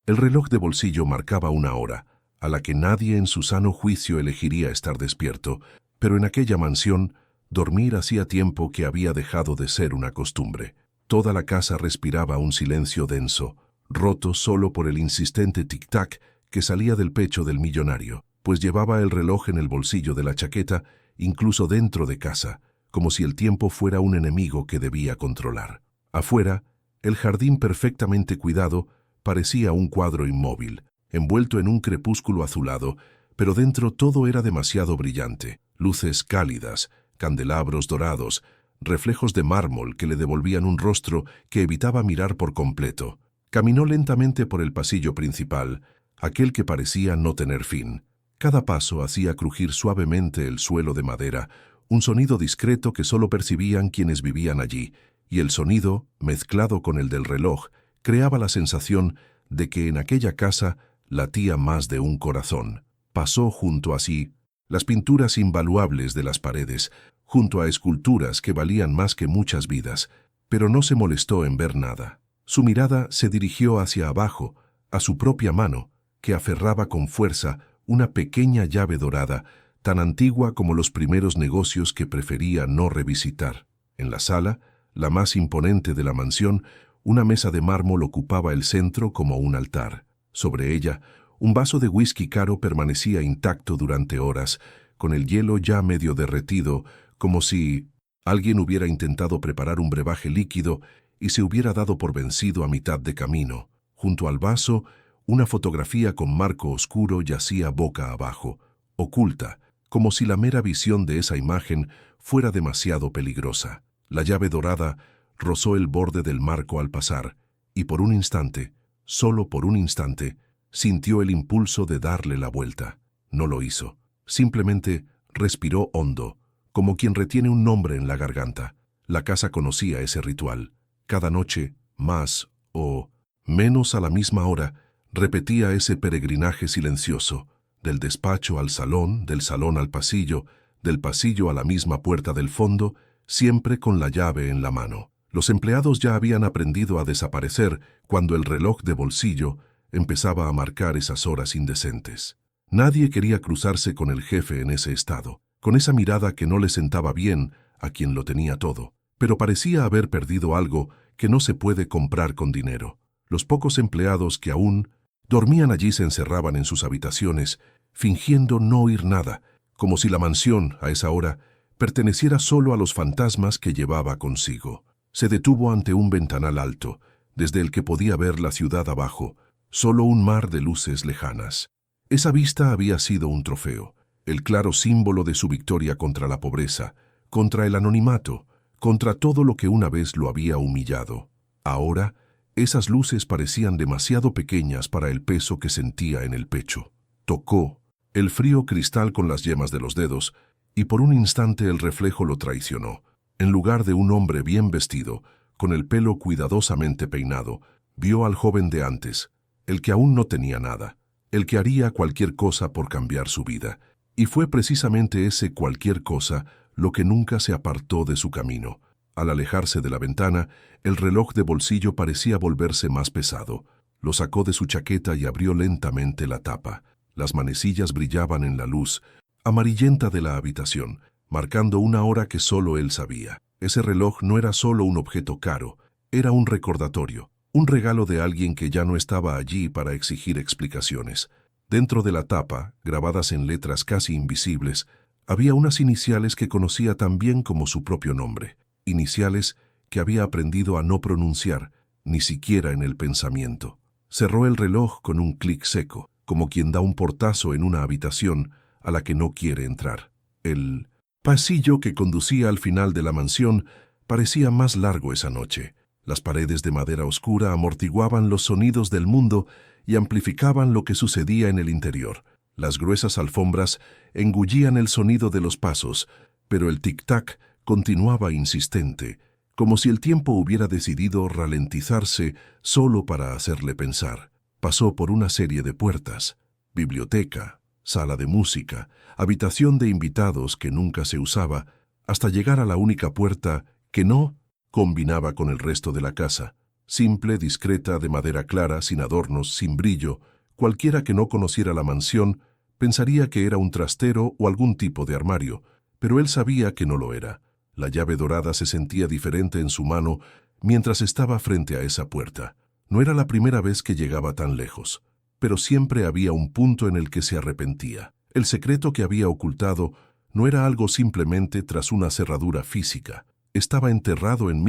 El reloj de bolsillo marcaba una hora, a la que nadie en su sano juicio elegiría estar despierto, pero en aquella mansión, dormir hacía tiempo que había dejado de ser una costumbre. Toda la casa respiraba un silencio denso, roto solo por el insistente tic-tac que salía del pecho del millonario, pues llevaba el reloj en el bolsillo de la chaqueta, incluso dentro de casa, como si el tiempo fuera un enemigo que debía controlar. Afuera, el jardín perfectamente cuidado parecía un cuadro inmóvil, envuelto en un crepúsculo azulado, pero dentro todo era demasiado brillante. Luces cálidas, candelabros dorados, reflejos de mármol que le devolvían un rostro que evitaba mirar por completo. Caminó lentamente por el pasillo principal, aquel que parecía no tener fin. Cada paso hacía crujir suavemente el suelo de madera, un sonido discreto que solo percibían quienes vivían allí, y el sonido, mezclado con el del reloj, creaba la sensación de que en aquella casa latía más de un corazón. Pasó junto a sí las pinturas invaluables de las paredes, junto a esculturas que valían más que muchas vidas, pero no se molestó en ver nada. Su mirada se dirigió hacia abajo, a su propia mano, que aferraba con fuerza una pequeña llave dorada, tan antigua como los primeros negocios que prefería no revisitar. En la sala, la más imponente de la mansión, una mesa de mármol ocupaba el centro como un altar. Sobre ella, un vaso de whisky caro permanecía intacto durante horas, con el hielo ya medio derretido, como si alguien hubiera intentado preparar un brebaje líquido y se hubiera dado por vencido a mitad de camino. Junto al vaso, una fotografía con marco oscuro yacía boca abajo, oculta, como si la mera visión de esa imagen fuera demasiado peligrosa. La llave dorada rozó el borde del marco al pasar, y por un instante, solo por un instante, sintió el impulso de darle la vuelta. No lo hizo. Simplemente respiró hondo, como quien retiene un nombre en la garganta. La casa conocía ese ritual. Cada noche, más o menos a la misma hora, repetía ese peregrinaje silencioso, del despacho al salón, del salón al pasillo, del pasillo a la misma puerta del fondo, siempre con la llave en la mano. Los empleados ya habían aprendido a desaparecer cuando el reloj de bolsillo empezaba a marcar esas horas indecentes. Nadie quería cruzarse con el jefe en ese estado, con esa mirada que no le sentaba bien a quien lo tenía todo, pero parecía haber perdido algo que no se puede comprar con dinero. Los pocos empleados que aún dormían allí se encerraban en sus habitaciones, fingiendo no oír nada, como si la mansión, a esa hora, perteneciera solo a los fantasmas que llevaba consigo. Se detuvo ante un ventanal alto, desde el que podía ver la ciudad abajo, solo un mar de luces lejanas. Esa vista había sido un trofeo, el claro símbolo de su victoria contra la pobreza, contra el anonimato, contra todo lo que una vez lo había humillado. Ahora, esas luces parecían demasiado pequeñas para el peso que sentía en el pecho. Tocó el frío cristal con las yemas de los dedos, y por un instante el reflejo lo traicionó. En lugar de un hombre bien vestido, con el pelo cuidadosamente peinado, vio al joven de antes, el que aún no tenía nada, el que haría cualquier cosa por cambiar su vida. Y fue precisamente ese cualquier cosa lo que nunca se apartó de su camino. Al alejarse de la ventana, el reloj de bolsillo parecía volverse más pesado. Lo sacó de su chaqueta y abrió lentamente la tapa. Las manecillas brillaban en la luz amarillenta de la habitación, marcando una hora que solo él sabía. Ese reloj no era solo un objeto caro, era un recordatorio, un regalo de alguien que ya no estaba allí para exigir explicaciones. Dentro de la tapa, grabadas en letras casi invisibles, había unas iniciales que conocía tan bien como su propio nombre, iniciales que había aprendido a no pronunciar, ni siquiera en el pensamiento. Cerró el reloj con un clic seco, como quien da un portazo en una habitación a la que no quiere entrar. El pasillo que conducía al final de la mansión parecía más largo esa noche. Las paredes de madera oscura amortiguaban los sonidos del mundo y amplificaban lo que sucedía en el interior. Las gruesas alfombras engullían el sonido de los pasos, pero el tic-tac continuaba insistente, como si el tiempo hubiera decidido ralentizarse solo para hacerle pensar. Pasó por una serie de puertas: biblioteca, sala de música, habitación de invitados que nunca se usaba, hasta llegar a la única puerta que no combinaba con el resto de la casa. Simple, discreta, de madera clara, sin adornos, sin brillo, cualquiera que no conociera la mansión pensaría que era un trastero o algún tipo de armario, pero él sabía que no lo era. La llave dorada se sentía diferente en su mano mientras estaba frente a esa puerta. No era la primera vez que llegaba tan lejos, pero siempre había un punto en el que se arrepentía. El secreto que había ocultado no era algo simplemente tras una cerradura física. Estaba enterrado en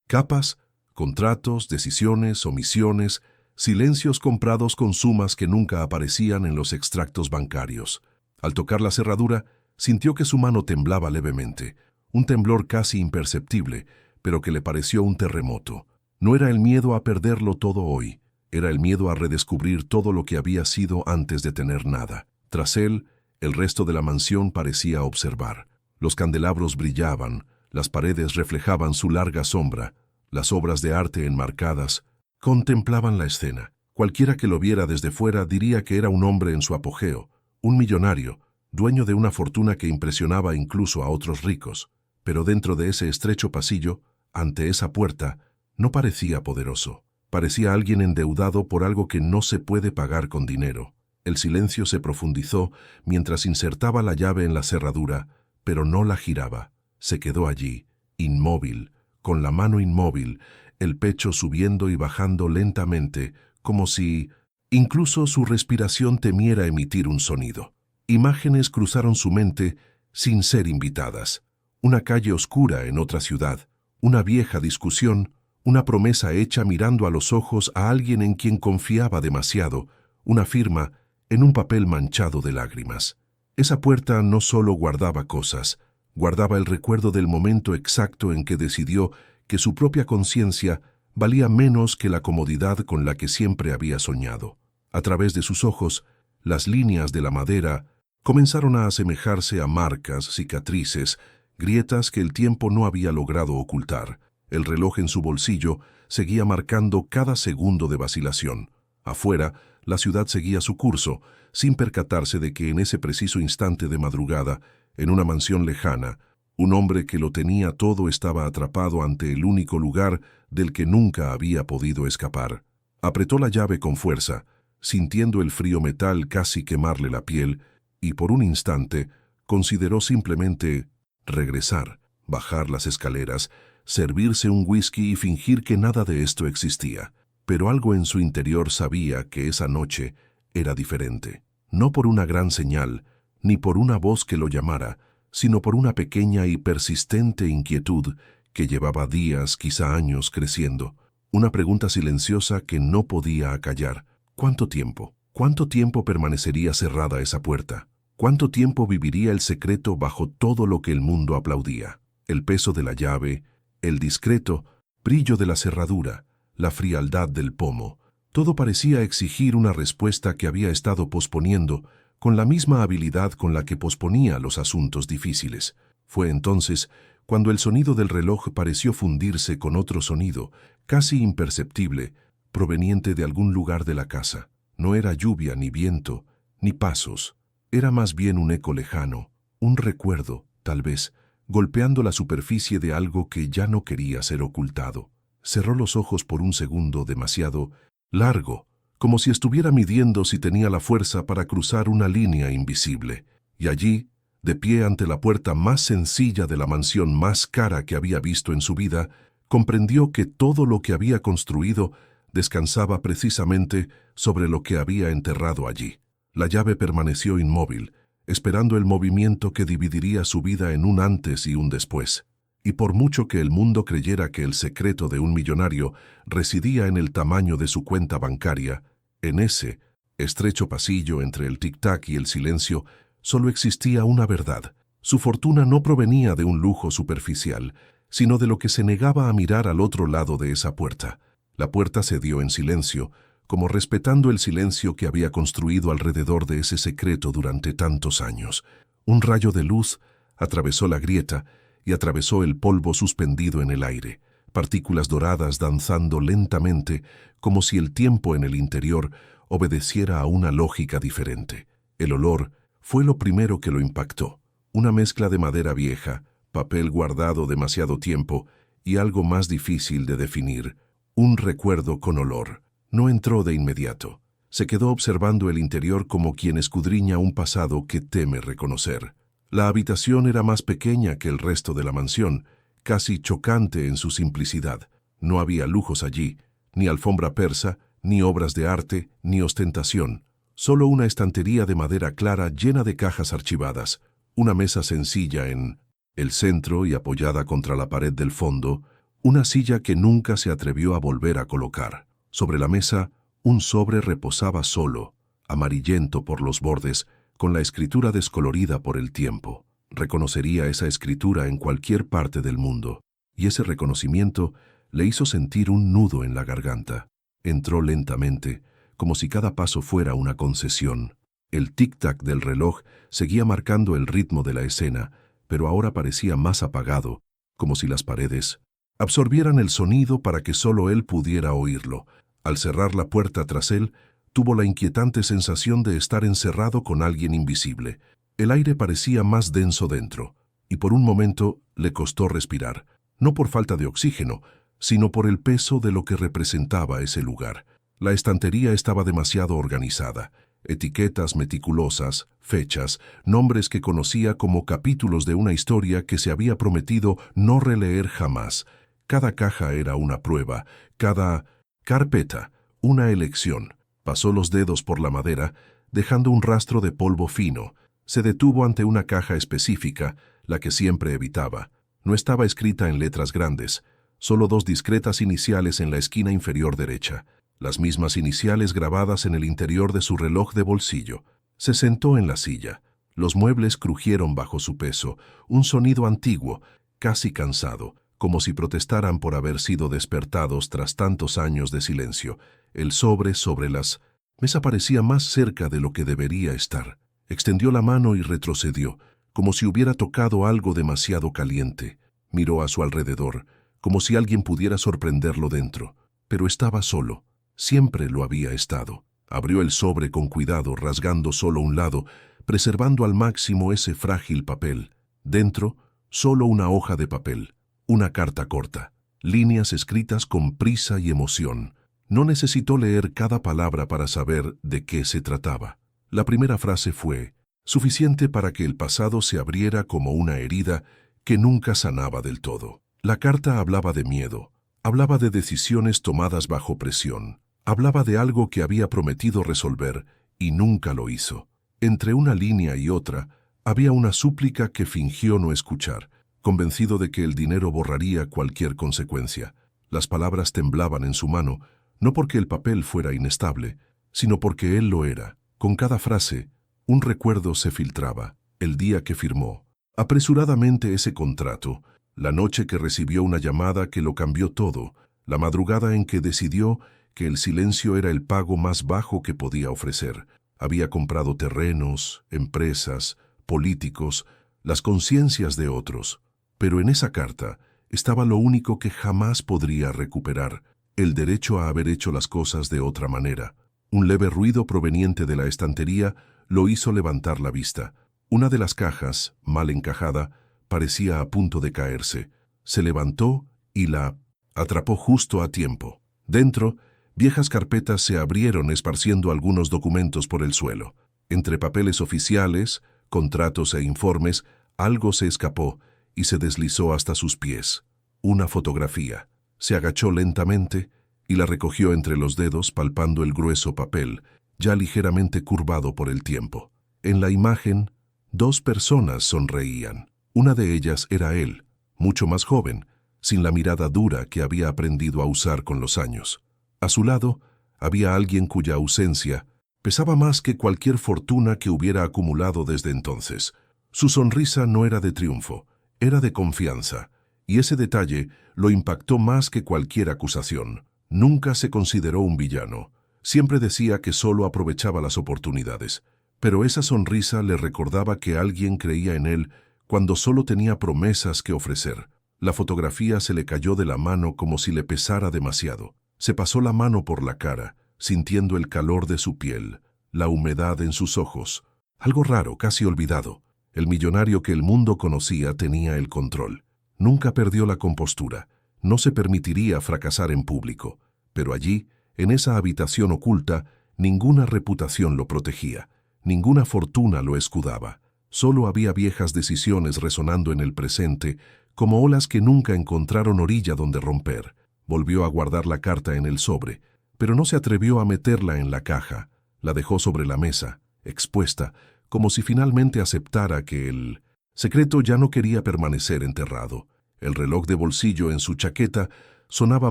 capas, contratos, decisiones, omisiones, silencios comprados con sumas que nunca aparecían en los extractos bancarios. Al tocar la cerradura, sintió que su mano temblaba levemente, un temblor casi imperceptible, pero que le pareció un terremoto. No era el miedo a perderlo todo hoy, era el miedo a redescubrir todo lo que había sido antes de tener nada. Tras él, el resto de la mansión parecía observar. Los candelabros brillaban, las paredes reflejaban su larga sombra, las obras de arte enmarcadas contemplaban la escena. Cualquiera que lo viera desde fuera diría que era un hombre en su apogeo, un millonario, dueño de una fortuna que impresionaba incluso a otros ricos. Pero dentro de ese estrecho pasillo, ante esa puerta, no parecía poderoso. Parecía alguien endeudado por algo que no se puede pagar con dinero. El silencio se profundizó mientras insertaba la llave en la cerradura, pero no la giraba. Se quedó allí, inmóvil, con la mano inmóvil, el pecho subiendo y bajando lentamente, como si incluso su respiración temiera emitir un sonido. Imágenes cruzaron su mente sin ser invitadas. Una calle oscura en otra ciudad, una vieja discusión, una promesa hecha mirando a los ojos a alguien en quien confiaba demasiado, una firma en un papel manchado de lágrimas. Esa puerta no solo guardaba cosas, guardaba el recuerdo del momento exacto en que decidió que su propia conciencia valía menos que la comodidad con la que siempre había soñado. A través de sus ojos, las líneas de la madera comenzaron a asemejarse a marcas, cicatrices, grietas que el tiempo no había logrado ocultar. El reloj en su bolsillo seguía marcando cada segundo de vacilación. Afuera, la ciudad seguía su curso, sin percatarse de que en ese preciso instante de madrugada, en una mansión lejana, un hombre que lo tenía todo estaba atrapado ante el único lugar del que nunca había podido escapar. Apretó la llave con fuerza, sintiendo el frío metal casi quemarle la piel, y por un instante consideró simplemente regresar, bajar las escaleras, servirse un whisky y fingir que nada de esto existía. Pero algo en su interior sabía que esa noche era diferente. No por una gran señal, ni por una voz que lo llamara, sino por una pequeña y persistente inquietud que llevaba días, quizá años, creciendo. Una pregunta silenciosa que no podía acallar. ¿Cuánto tiempo? ¿Cuánto tiempo permanecería cerrada esa puerta? ¿Cuánto tiempo viviría el secreto bajo todo lo que el mundo aplaudía? El peso de la llave, el discreto brillo de la cerradura, la frialdad del pomo. Todo parecía exigir una respuesta que había estado posponiendo con la misma habilidad con la que posponía los asuntos difíciles. Fue entonces cuando el sonido del reloj pareció fundirse con otro sonido, casi imperceptible, proveniente de algún lugar de la casa. No era lluvia, ni viento, ni pasos. Era más bien un eco lejano, un recuerdo, tal vez, golpeando la superficie de algo que ya no quería ser ocultado. Cerró los ojos por un segundo demasiado largo, como si estuviera midiendo si tenía la fuerza para cruzar una línea invisible. Y allí, de pie ante la puerta más sencilla de la mansión más cara que había visto en su vida, comprendió que todo lo que había construido descansaba precisamente sobre lo que había enterrado allí. La llave permaneció inmóvil, esperando el movimiento que dividiría su vida en un antes y un después. Y por mucho que el mundo creyera que el secreto de un millonario residía en el tamaño de su cuenta bancaria, en ese estrecho pasillo entre el tic-tac y el silencio, solo existía una verdad. Su fortuna no provenía de un lujo superficial, sino de lo que se negaba a mirar al otro lado de esa puerta. La puerta cedió en silencio, como respetando el silencio que había construido alrededor de ese secreto durante tantos años. Un rayo de luz atravesó la grieta y atravesó el polvo suspendido en el aire, partículas doradas danzando lentamente como si el tiempo en el interior obedeciera a una lógica diferente. El olor fue lo primero que lo impactó, una mezcla de madera vieja, papel guardado demasiado tiempo y algo más difícil de definir, un recuerdo con olor. No entró de inmediato. Se quedó observando el interior como quien escudriña un pasado que teme reconocer. La habitación era más pequeña que el resto de la mansión, casi chocante en su simplicidad. No había lujos allí, ni alfombra persa, ni obras de arte, ni ostentación. Solo una estantería de madera clara llena de cajas archivadas, una mesa sencilla en el centro y apoyada contra la pared del fondo, una silla que nunca se atrevió a volver a colocar. Sobre la mesa, un sobre reposaba solo, amarillento por los bordes, con la escritura descolorida por el tiempo. Reconocería esa escritura en cualquier parte del mundo, y ese reconocimiento le hizo sentir un nudo en la garganta. Entró lentamente, como si cada paso fuera una concesión. El tic-tac del reloj seguía marcando el ritmo de la escena, pero ahora parecía más apagado, como si las paredes absorbieran el sonido para que solo él pudiera oírlo. Al cerrar la puerta tras él, tuvo la inquietante sensación de estar encerrado con alguien invisible. El aire parecía más denso dentro, y por un momento le costó respirar, no por falta de oxígeno, sino por el peso de lo que representaba ese lugar. La estantería estaba demasiado organizada. Etiquetas meticulosas, fechas, nombres que conocía como capítulos de una historia que se había prometido no releer jamás. Cada caja era una prueba, cada carpeta una elección. Pasó los dedos por la madera, dejando un rastro de polvo fino. Se detuvo ante una caja específica, la que siempre evitaba. No estaba escrita en letras grandes, solo 2 discretas iniciales en la esquina inferior derecha, las mismas iniciales grabadas en el interior de su reloj de bolsillo. Se sentó en la silla. Los muebles crujieron bajo su peso, un sonido antiguo, casi cansado, como si protestaran por haber sido despertados tras tantos años de silencio. El sobre las mesa parecía más cerca de lo que debería estar. Extendió la mano y retrocedió, como si hubiera tocado algo demasiado caliente. Miró a su alrededor, como si alguien pudiera sorprenderlo dentro, pero estaba solo. Siempre lo había estado. Abrió el sobre con cuidado, rasgando solo un lado, preservando al máximo ese frágil papel. Dentro, solo una hoja de papel, una carta corta, líneas escritas con prisa y emoción. No necesitó leer cada palabra para saber de qué se trataba. La primera frase fue suficiente para que el pasado se abriera como una herida que nunca sanaba del todo. La carta hablaba de miedo, hablaba de decisiones tomadas bajo presión, hablaba de algo que había prometido resolver y nunca lo hizo. Entre una línea y otra había una súplica que fingió no escuchar, convencido de que el dinero borraría cualquier consecuencia. Las palabras temblaban en su mano, no porque el papel fuera inestable, sino porque él lo era. Con cada frase, un recuerdo se filtraba. El día que firmó apresuradamente ese contrato, la noche que recibió una llamada que lo cambió todo, la madrugada en que decidió que el silencio era el pago más bajo que podía ofrecer. Había comprado terrenos, empresas, políticos, las conciencias de otros. Pero en esa carta estaba lo único que jamás podría recuperar: el derecho a haber hecho las cosas de otra manera. Un leve ruido proveniente de la estantería lo hizo levantar la vista. Una de las cajas, mal encajada, parecía a punto de caerse. Se levantó y la atrapó justo a tiempo. Dentro, viejas carpetas se abrieron esparciendo algunos documentos por el suelo. Entre papeles oficiales, contratos e informes, algo se escapó y se deslizó hasta sus pies. Una fotografía. Se agachó lentamente y la recogió entre los dedos, palpando el grueso papel, ya ligeramente curvado por el tiempo. En la imagen, 2 personas sonreían. Una de ellas era él, mucho más joven, sin la mirada dura que había aprendido a usar con los años. A su lado, había alguien cuya ausencia pesaba más que cualquier fortuna que hubiera acumulado desde entonces. Su sonrisa no era de triunfo, era de confianza, y ese detalle lo impactó más que cualquier acusación. Nunca se consideró un villano. Siempre decía que solo aprovechaba las oportunidades. Pero esa sonrisa le recordaba que alguien creía en él cuando solo tenía promesas que ofrecer. La fotografía se le cayó de la mano como si le pesara demasiado. Se pasó la mano por la cara, sintiendo el calor de su piel, la humedad en sus ojos. Algo raro, casi olvidado. El millonario que el mundo conocía tenía el control. Nunca perdió la compostura. No se permitiría fracasar en público. Pero allí, en esa habitación oculta, ninguna reputación lo protegía, ninguna fortuna lo escudaba. Solo había viejas decisiones resonando en el presente, como olas que nunca encontraron orilla donde romper. Volvió a guardar la carta en el sobre, pero no se atrevió a meterla en la caja. La dejó sobre la mesa, expuesta, como si finalmente aceptara que el secreto ya no quería permanecer enterrado. El reloj de bolsillo en su chaqueta sonaba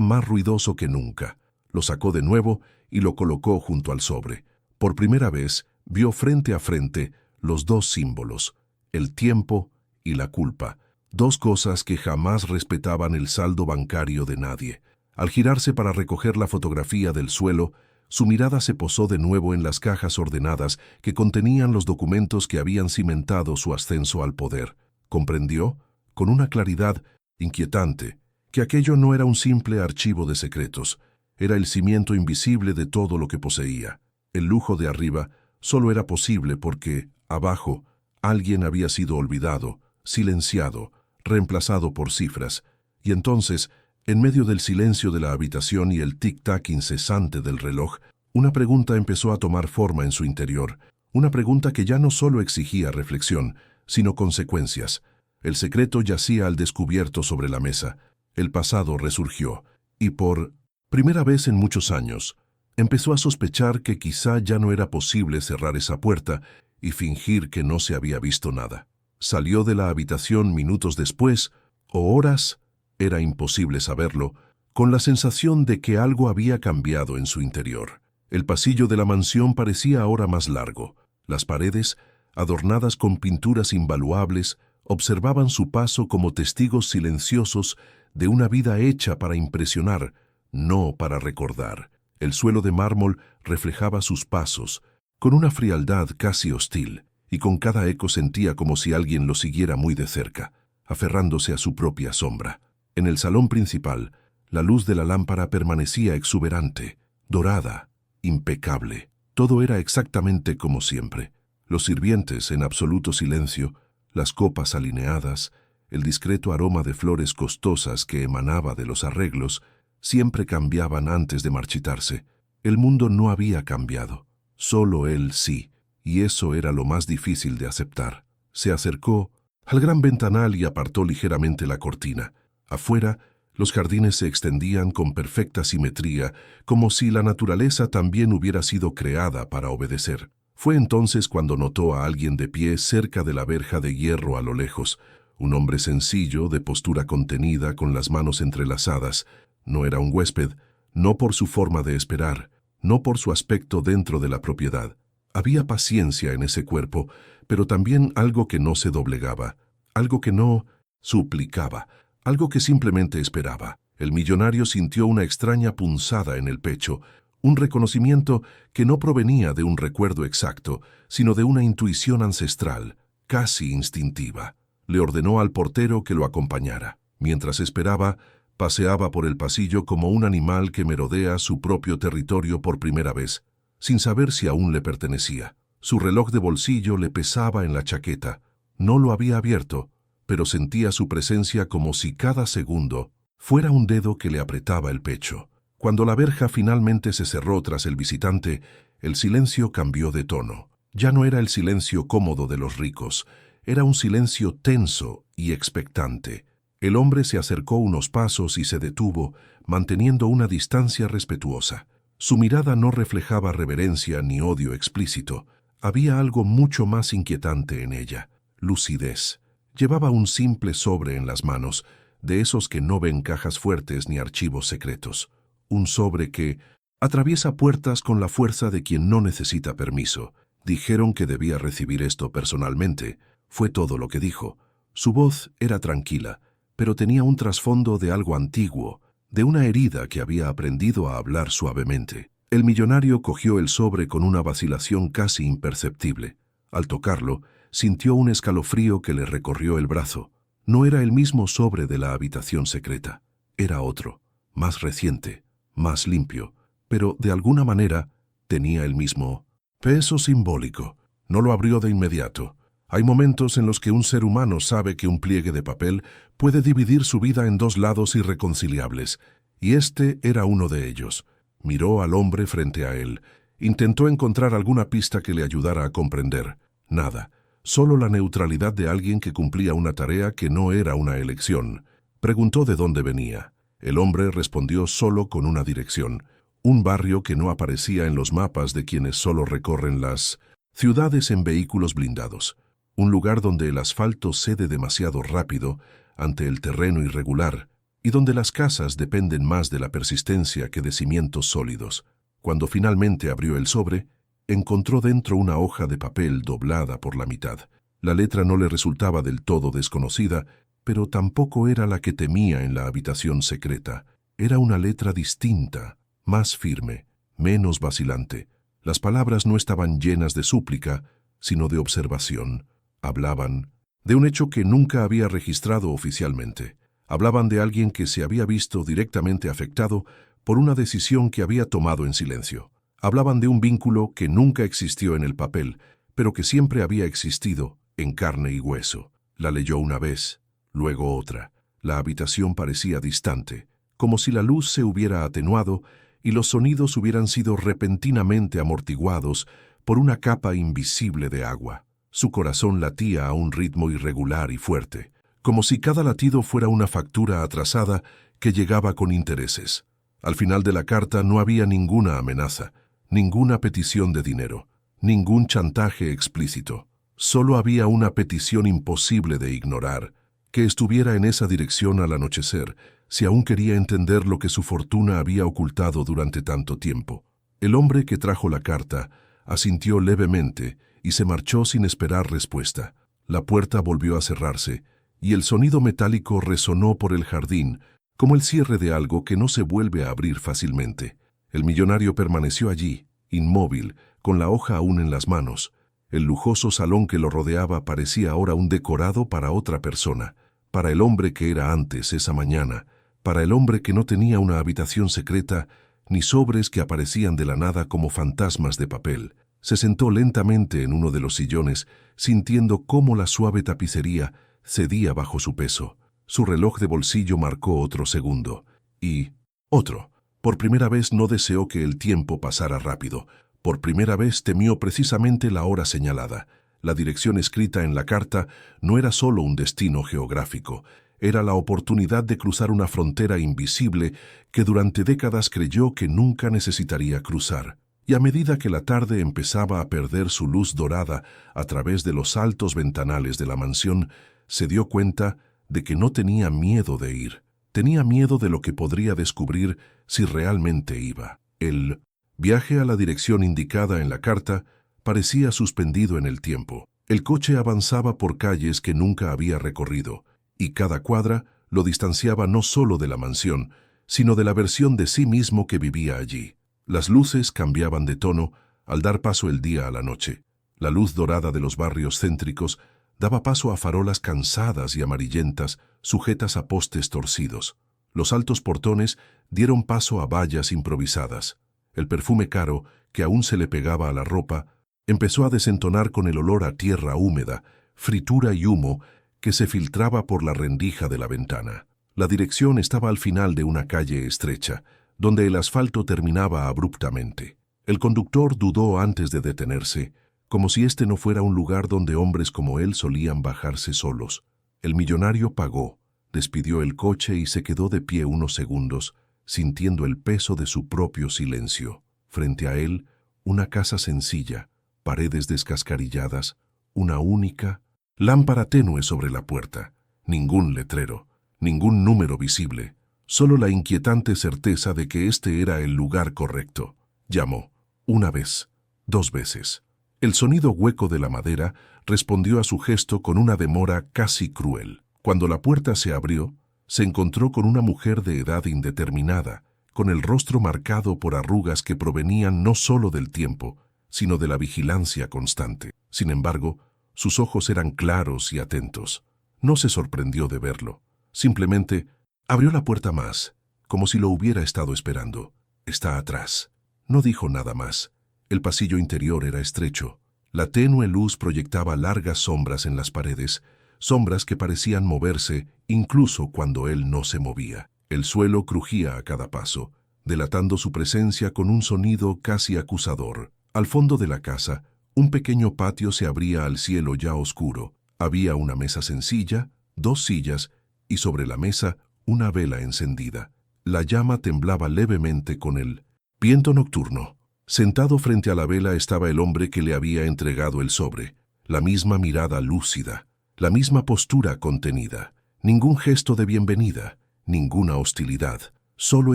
más ruidoso que nunca. Lo sacó de nuevo y lo colocó junto al sobre. Por primera vez, vio frente a frente los dos símbolos, el tiempo y la culpa, dos cosas que jamás respetaban el saldo bancario de nadie. Al girarse para recoger la fotografía del suelo, su mirada se posó de nuevo en las cajas ordenadas que contenían los documentos que habían cimentado su ascenso al poder. Comprendió, con una claridad inquietante, que aquello no era un simple archivo de secretos, era el cimiento invisible de todo lo que poseía. El lujo de arriba solo era posible porque, abajo, alguien había sido olvidado, silenciado, reemplazado por cifras, y entonces, en medio del silencio de la habitación y el tic-tac incesante del reloj, una pregunta empezó a tomar forma en su interior, una pregunta que ya no solo exigía reflexión, sino consecuencias. El secreto yacía al descubierto sobre la mesa, el pasado resurgió, y por primera vez en muchos años, empezó a sospechar que quizá ya no era posible cerrar esa puerta y fingir que no se había visto nada. Salió de la habitación minutos después, o horas, era imposible saberlo, con la sensación de que algo había cambiado en su interior. El pasillo de la mansión parecía ahora más largo. Las paredes, adornadas con pinturas invaluables, observaban su paso como testigos silenciosos de una vida hecha para impresionar, no para recordar. El suelo de mármol reflejaba sus pasos, con una frialdad casi hostil, y con cada eco sentía como si alguien lo siguiera muy de cerca, aferrándose a su propia sombra. En el salón principal, la luz de la lámpara permanecía exuberante, dorada, impecable. Todo era exactamente como siempre. Los sirvientes en absoluto silencio, las copas alineadas, el discreto aroma de flores costosas que emanaba de los arreglos, siempre cambiaban antes de marchitarse. El mundo no había cambiado, solo él sí, y eso era lo más difícil de aceptar. Se acercó al gran ventanal y apartó ligeramente la cortina. Afuera, los jardines se extendían con perfecta simetría, como si la naturaleza también hubiera sido creada para obedecer. Fue entonces cuando notó a alguien de pie cerca de la verja de hierro a lo lejos, un hombre sencillo, de postura contenida, con las manos entrelazadas. No era un huésped, no por su forma de esperar, no por su aspecto dentro de la propiedad. Había paciencia en ese cuerpo, pero también algo que no se doblegaba, algo que no suplicaba, algo que simplemente esperaba. El millonario sintió una extraña punzada en el pecho, un reconocimiento que no provenía de un recuerdo exacto, sino de una intuición ancestral, casi instintiva. Le ordenó al portero que lo acompañara. Mientras esperaba, paseaba por el pasillo como un animal que merodea su propio territorio por primera vez, sin saber si aún le pertenecía. Su reloj de bolsillo le pesaba en la chaqueta. No lo había abierto, pero sentía su presencia como si cada segundo fuera un dedo que le apretaba el pecho. Cuando la verja finalmente se cerró tras el visitante, el silencio cambió de tono. Ya no era el silencio cómodo de los ricos, era un silencio tenso y expectante. El hombre se acercó unos pasos y se detuvo, manteniendo una distancia respetuosa. Su mirada no reflejaba reverencia ni odio explícito. Había algo mucho más inquietante en ella: lucidez. Llevaba un simple sobre en las manos, de esos que no ven cajas fuertes ni archivos secretos. Un sobre que atraviesa puertas con la fuerza de quien no necesita permiso. Dijeron que debía recibir esto personalmente. Fue todo lo que dijo. Su voz era tranquila, pero tenía un trasfondo de algo antiguo, de una herida que había aprendido a hablar suavemente. El millonario cogió el sobre con una vacilación casi imperceptible. Al tocarlo, sintió un escalofrío que le recorrió el brazo. No era el mismo sobre de la habitación secreta. Era otro, más reciente, más limpio, pero de alguna manera tenía el mismo peso simbólico. No lo abrió de inmediato. Hay momentos en los que un ser humano sabe que un pliegue de papel puede dividir su vida en dos lados irreconciliables, y este era uno de ellos. Miró al hombre frente a él. Intentó encontrar alguna pista que le ayudara a comprender. Nada. Solo la neutralidad de alguien que cumplía una tarea que no era una elección. Preguntó de dónde venía. El hombre respondió solo con una dirección. Un barrio que no aparecía en los mapas de quienes solo recorren las ciudades en vehículos blindados. Un lugar donde el asfalto cede demasiado rápido ante el terreno irregular y donde las casas dependen más de la persistencia que de cimientos sólidos. Cuando finalmente abrió el sobre, encontró dentro una hoja de papel doblada por la mitad. La letra no le resultaba del todo desconocida, pero tampoco era la que temía en la habitación secreta. Era una letra distinta, más firme, menos vacilante. Las palabras no estaban llenas de súplica, sino de observación. Hablaban de un hecho que nunca había registrado oficialmente. Hablaban de alguien que se había visto directamente afectado por una decisión que había tomado en silencio. Hablaban de un vínculo que nunca existió en el papel, pero que siempre había existido en carne y hueso. La leyó una vez, luego otra. La habitación parecía distante, como si la luz se hubiera atenuado y los sonidos hubieran sido repentinamente amortiguados por una capa invisible de agua. Su corazón latía a un ritmo irregular y fuerte, como si cada latido fuera una factura atrasada que llegaba con intereses. Al final de la carta no había ninguna amenaza, ninguna petición de dinero, ningún chantaje explícito. Solo había una petición imposible de ignorar, que estuviera en esa dirección al anochecer, si aún quería entender lo que su fortuna había ocultado durante tanto tiempo. El hombre que trajo la carta asintió levemente y se marchó sin esperar respuesta. La puerta volvió a cerrarse, y el sonido metálico resonó por el jardín, como el cierre de algo que no se vuelve a abrir fácilmente. El millonario permaneció allí, inmóvil, con la hoja aún en las manos. El lujoso salón que lo rodeaba parecía ahora un decorado para otra persona, para el hombre que era antes esa mañana, para el hombre que no tenía una habitación secreta, ni sobres que aparecían de la nada como fantasmas de papel. Se sentó lentamente en uno de los sillones, sintiendo cómo la suave tapicería cedía bajo su peso. Su reloj de bolsillo marcó otro segundo. Y otro. Por primera vez no deseó que el tiempo pasara rápido. Por primera vez temió precisamente la hora señalada. La dirección escrita en la carta no era solo un destino geográfico. Era la oportunidad de cruzar una frontera invisible que durante décadas creyó que nunca necesitaría cruzar. Y a medida que la tarde empezaba a perder su luz dorada a través de los altos ventanales de la mansión, se dio cuenta de que no tenía miedo de ir. Tenía miedo de lo que podría descubrir si realmente iba. El viaje a la dirección indicada en la carta parecía suspendido en el tiempo. El coche avanzaba por calles que nunca había recorrido, y cada cuadra lo distanciaba no solo de la mansión, sino de la versión de sí mismo que vivía allí. Las luces cambiaban de tono al dar paso el día a la noche. La luz dorada de los barrios céntricos daba paso a farolas cansadas y amarillentas sujetas a postes torcidos. Los altos portones dieron paso a vallas improvisadas. El perfume caro, que aún se le pegaba a la ropa, empezó a desentonar con el olor a tierra húmeda, fritura y humo que se filtraba por la rendija de la ventana. La dirección estaba al final de una calle estrecha, donde el asfalto terminaba abruptamente. El conductor dudó antes de detenerse, como si este no fuera un lugar donde hombres como él solían bajarse solos. El millonario pagó, despidió el coche y se quedó de pie unos segundos, sintiendo el peso de su propio silencio. Frente a él, una casa sencilla, paredes descascarilladas, una única lámpara tenue sobre la puerta, ningún letrero, ningún número visible, solo la inquietante certeza de que este era el lugar correcto. Llamó, una vez, 2 veces. El sonido hueco de la madera respondió a su gesto con una demora casi cruel. Cuando la puerta se abrió, se encontró con una mujer de edad indeterminada, con el rostro marcado por arrugas que provenían no solo del tiempo, sino de la vigilancia constante. Sin embargo, sus ojos eran claros y atentos. No se sorprendió de verlo. Simplemente abrió la puerta más, como si lo hubiera estado esperando. Está atrás. No dijo nada más. El pasillo interior era estrecho. La tenue luz proyectaba largas sombras en las paredes, sombras que parecían moverse incluso cuando él no se movía. El suelo crujía a cada paso. delatando su presencia con un sonido casi acusador. Al fondo de la casa, un pequeño patio se abría al cielo ya oscuro. Había una mesa sencilla, 2 sillas y sobre la mesa una vela encendida. La llama temblaba levemente con el viento nocturno. Sentado frente a la vela estaba el hombre que le había entregado el sobre. La misma mirada lúcida, la misma postura contenida. Ningún gesto de bienvenida, ninguna hostilidad, solo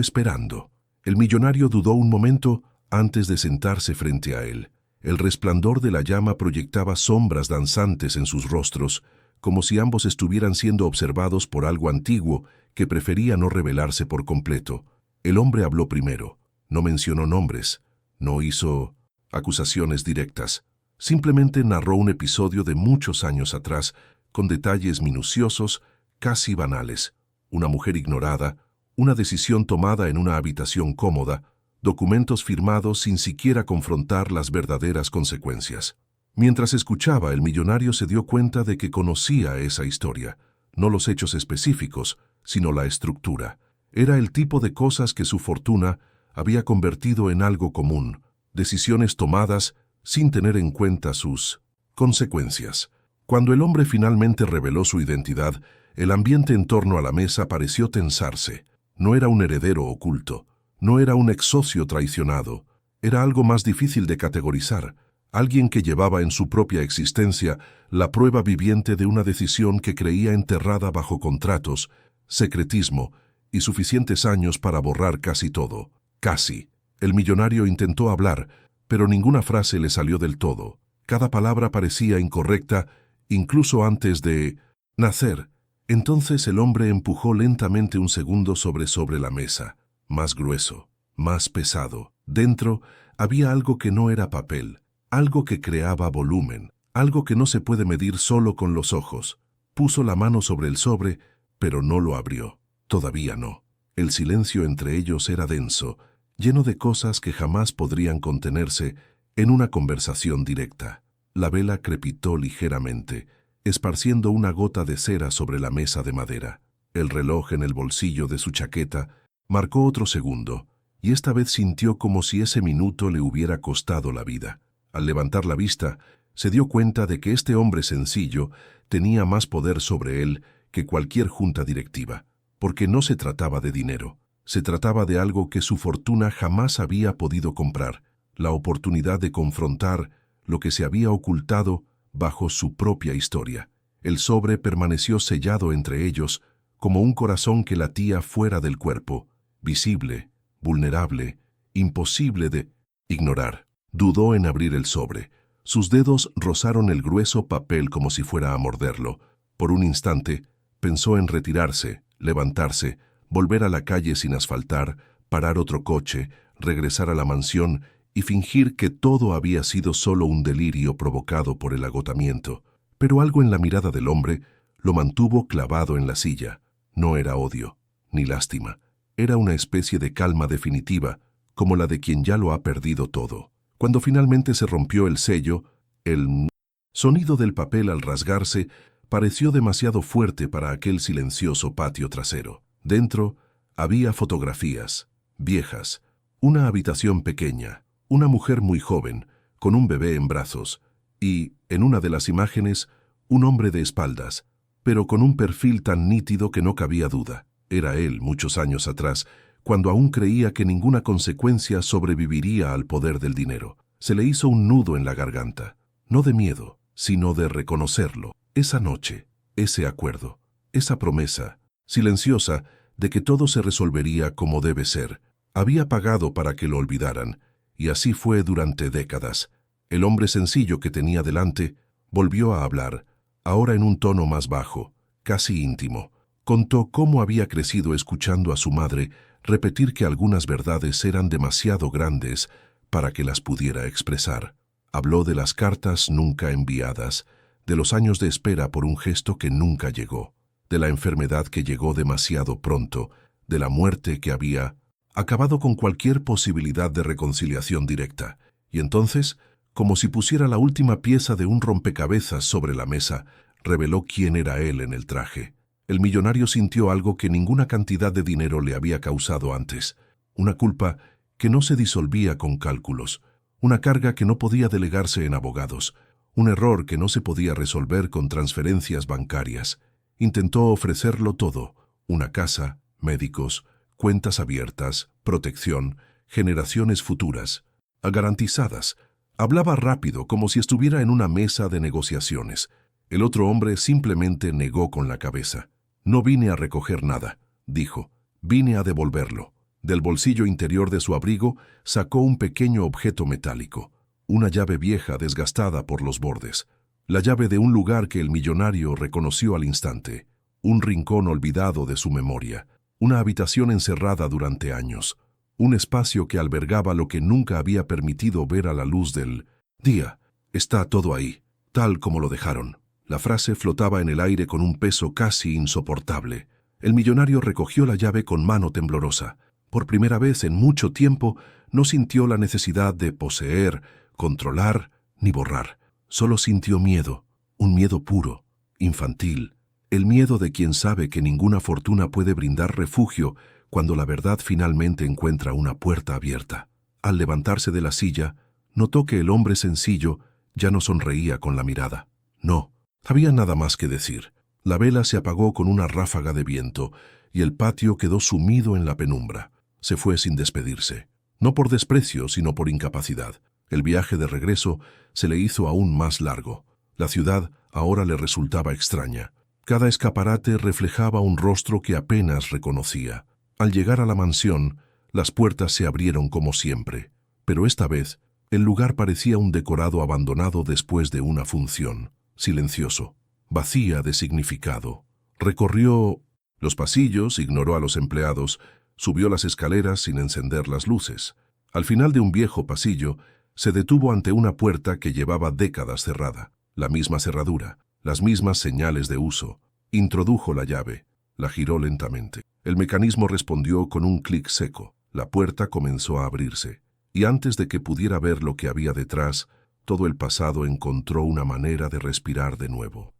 esperando. El millonario dudó un momento antes de sentarse frente a él. El resplandor de la llama proyectaba sombras danzantes en sus rostros, como si ambos estuvieran siendo observados por algo antiguo que prefería no revelarse por completo. El hombre habló primero, no mencionó nombres, no hizo acusaciones directas. Simplemente narró un episodio de muchos años atrás, con detalles minuciosos, casi banales. Una mujer ignorada, una decisión tomada en una habitación cómoda, documentos firmados sin siquiera confrontar las verdaderas consecuencias. Mientras escuchaba, el millonario se dio cuenta de que conocía esa historia, no los hechos específicos, sino la estructura. Era el tipo de cosas que su fortuna había convertido en algo común, decisiones tomadas sin tener en cuenta sus consecuencias. Cuando el hombre finalmente reveló su identidad, el ambiente en torno a la mesa pareció tensarse. No era un heredero oculto, no era un ex socio traicionado, era algo más difícil de categorizar, alguien que llevaba en su propia existencia la prueba viviente de una decisión que creía enterrada bajo contratos, secretismo y suficientes años para borrar casi todo. Casi. El millonario intentó hablar, pero ninguna frase le salió del todo. Cada palabra parecía incorrecta, incluso antes de nacer. Entonces el hombre empujó lentamente un segundo sobre la mesa, más grueso, más pesado. Dentro había algo que no era papel, algo que creaba volumen, algo que no se puede medir solo con los ojos. Puso la mano sobre el sobre, pero no lo abrió. Todavía no. El silencio entre ellos era denso, lleno de cosas que jamás podrían contenerse en una conversación directa. La vela crepitó ligeramente, esparciendo una gota de cera sobre la mesa de madera. El reloj en el bolsillo de su chaqueta marcó otro segundo, y esta vez sintió como si ese minuto le hubiera costado la vida. Al levantar la vista, se dio cuenta de que este hombre sencillo tenía más poder sobre él que cualquier junta directiva, porque no se trataba de dinero. Se trataba de algo que su fortuna jamás había podido comprar, la oportunidad de confrontar lo que se había ocultado bajo su propia historia. El sobre permaneció sellado entre ellos como un corazón que latía fuera del cuerpo, visible, vulnerable, imposible de ignorar. Dudó en abrir el sobre. Sus dedos rozaron el grueso papel como si fuera a morderlo. Por un instante, pensó en retirarse, levantarse, volver a la calle sin asfaltar, parar otro coche, regresar a la mansión y fingir que todo había sido solo un delirio provocado por el agotamiento. Pero algo en la mirada del hombre lo mantuvo clavado en la silla. No era odio, ni lástima. Era una especie de calma definitiva, como la de quien ya lo ha perdido todo. Cuando finalmente se rompió el sello, el sonido del papel al rasgarse pareció demasiado fuerte para aquel silencioso patio trasero. Dentro había fotografías, viejas, una habitación pequeña, una mujer muy joven, con un bebé en brazos, y, en una de las imágenes, un hombre de espaldas, pero con un perfil tan nítido que no cabía duda. Era él, muchos años atrás, cuando aún creía que ninguna consecuencia sobreviviría al poder del dinero. Se le hizo un nudo en la garganta, no de miedo, sino de reconocerlo. Esa noche, ese acuerdo, esa promesa, silenciosa, de que todo se resolvería como debe ser, había pagado para que lo olvidaran, y así fue durante décadas. El hombre sencillo que tenía delante volvió a hablar, ahora en un tono más bajo, casi íntimo. Contó cómo había crecido escuchando a su madre repetir que algunas verdades eran demasiado grandes para que las pudiera expresar. Habló de las cartas nunca enviadas, de los años de espera por un gesto que nunca llegó, de la enfermedad que llegó demasiado pronto, de la muerte que había acabado con cualquier posibilidad de reconciliación directa. Y entonces, como si pusiera la última pieza de un rompecabezas sobre la mesa, reveló quién era él en el traje. El millonario sintió algo que ninguna cantidad de dinero le había causado antes. una culpa que no se disolvía con cálculos, una carga que no podía delegarse en abogados, un error que no se podía resolver con transferencias bancarias. Intentó ofrecerlo todo: una casa, médicos, cuentas abiertas, protección, generaciones futuras, garantizadas. Hablaba rápido, como si estuviera en una mesa de negociaciones. El otro hombre simplemente negó con la cabeza. «No vine a recoger nada», dijo. «Vine a devolverlo». Del bolsillo interior de su abrigo sacó un pequeño objeto metálico, una llave vieja desgastada por los bordes. La llave de un lugar que el millonario reconoció al instante. Un rincón olvidado de su memoria. Una habitación encerrada durante años. Un espacio que albergaba lo que nunca había permitido ver a la luz del día. «Está todo ahí, tal como lo dejaron». La frase flotaba en el aire con un peso casi insoportable. El millonario recogió la llave con mano temblorosa. Por primera vez en mucho tiempo no sintió la necesidad de poseer, controlar ni borrar. Solo sintió miedo, un miedo puro, infantil. El miedo de quien sabe que ninguna fortuna puede brindar refugio cuando la verdad finalmente encuentra una puerta abierta. Al levantarse de la silla, notó que el hombre sencillo ya no sonreía con la mirada. No, había nada más que decir. La vela se apagó con una ráfaga de viento y el patio quedó sumido en la penumbra. Se fue sin despedirse, no por desprecio, sino por incapacidad. El viaje de regreso se le hizo aún más largo. La ciudad ahora le resultaba extraña. Cada escaparate reflejaba un rostro que apenas reconocía. Al llegar a la mansión, las puertas se abrieron como siempre, pero esta vez el lugar parecía un decorado abandonado después de una función, silencioso, vacía de significado. Recorrió los pasillos, ignoró a los empleados, subió las escaleras sin encender las luces. Al final de un viejo pasillo, se detuvo ante una puerta que llevaba décadas cerrada. La misma cerradura, las mismas señales de uso. Introdujo la llave, la giró lentamente. El mecanismo respondió con un clic seco. La puerta comenzó a abrirse, y antes de que pudiera ver lo que había detrás, todo el pasado encontró una manera de respirar de nuevo.